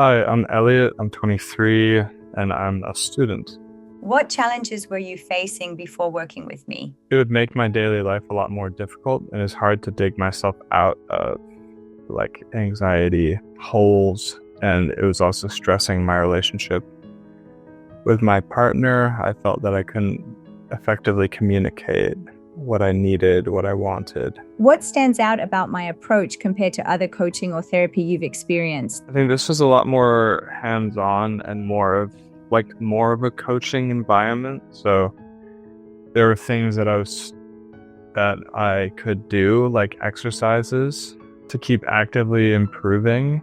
Hi, I'm Eliot. I'm 23 and I'm a student. What challenges were you facing before working with me? It would make my daily life a lot more difficult, and it's hard to dig myself out of anxiety holes. And it was also stressing my relationship with my partner. I felt that I couldn't effectively communicate what I needed, what I wanted. What stands out about my approach compared to other coaching or therapy you've experienced? I think this was a lot more hands-on and more of a coaching environment. So there were things that I could do, like exercises to keep actively improving.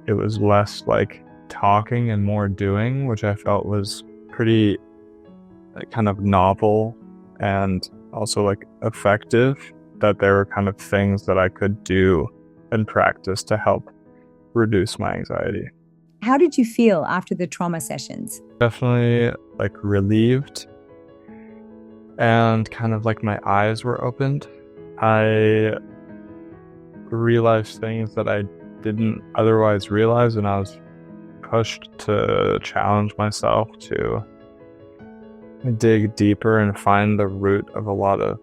It was less like talking and more doing, which I felt was pretty kind of novel and also effective, that there were kind of things that I could do and practice to help reduce my anxiety. How did you feel after the trauma sessions? Definitely relieved and kind of my eyes were opened. I realized things that I didn't otherwise realize, and I was pushed to challenge myself to dig deeper and find the root of a lot of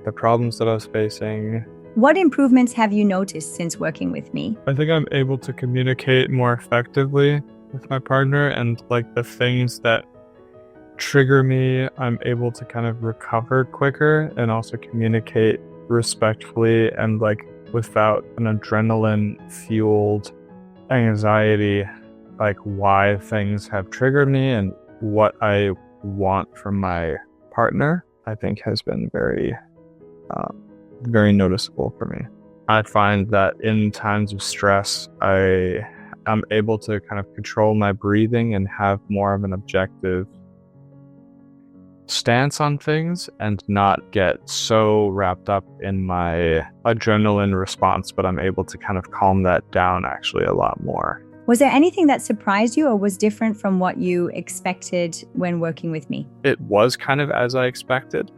the problems that I was facing. What improvements have you noticed since working with me? I think I'm able to communicate more effectively with my partner, and the things that trigger me, I'm able to kind of recover quicker and also communicate respectfully and without an adrenaline fueled anxiety, why things have triggered me and what I want from my partner, I think has been very noticeable for me. I find that in times of stress, I'm able to kind of control my breathing and have more of an objective stance on things and not get so wrapped up in my adrenaline response, but I'm able to kind of calm that down actually a lot more. Was there anything that surprised you or was different from what you expected when working with me? It was kind of as I expected,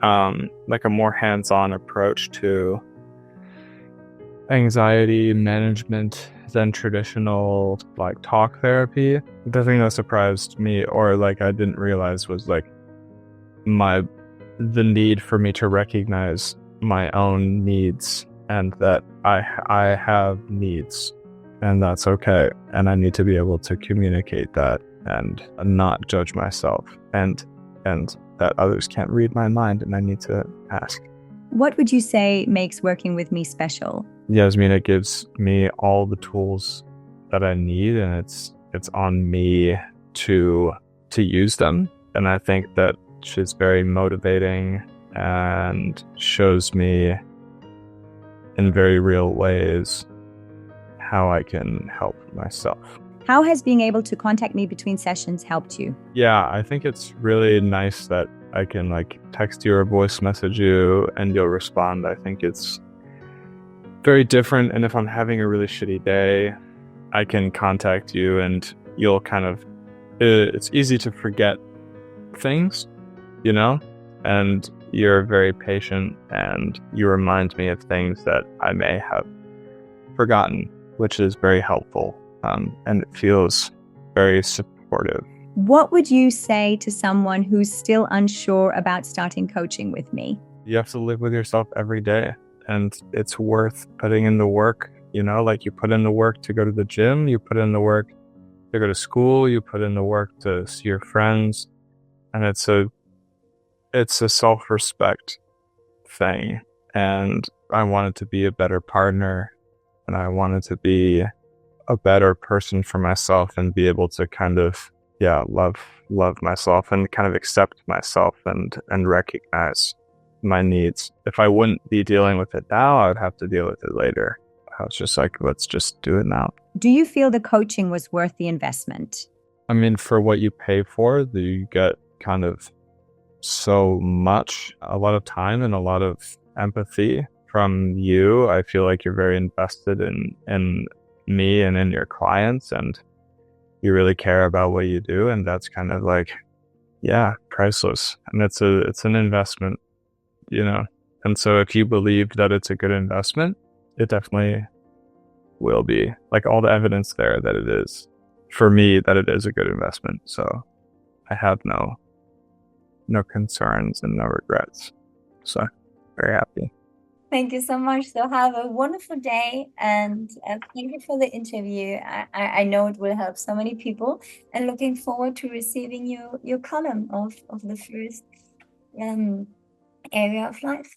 a more hands-on approach to anxiety management than traditional talk therapy. The thing that surprised me or I didn't realize was the need for me to recognize my own needs, and that I have needs, and that's okay, and I need to be able to communicate that and not judge myself, and that others can't read my mind, and I need to ask. What would you say makes working with me special? Jasmina gives me all the tools that I need, and it's on me to use them. And I think that she's very motivating and shows me in very real ways how I can help myself. How has being able to contact me between sessions helped you? Yeah, I think it's really nice that I can text you or voice message you and you'll respond. I think it's very different. And if I'm having a really shitty day, I can contact you and you'll it's easy to forget things, and you're very patient and you remind me of things that I may have forgotten, which is very helpful. And it feels very supportive. What would you say to someone who's still unsure about starting coaching with me? You have to live with yourself every day, and it's worth putting in the work. You put in the work to go to the gym, you put in the work to go to school, you put in the work to see your friends, and it's a self-respect thing. And I wanted to be a better partner, and I wanted to be a better person for myself and be able to love myself and kind of accept myself and recognize my needs. If I wouldn't be dealing with it now, I would have to deal with it later. I was just let's just do it now. Do you feel the coaching was worth the investment? I mean, for what you pay for, you get kind of so much, a lot of time and a lot of empathy from you. I feel like you're very invested in me and in your clients, and you really care about what you do, and that's kind of priceless. And it's an investment, and so if you believe that it's a good investment, it definitely will be, like all the evidence there that it is, for me, that it is a good investment. So I have no concerns and no regrets. So very happy. Thank you so much. So have a wonderful day, and thank you for the interview. I know it will help so many people, and looking forward to receiving your column of the first area of life.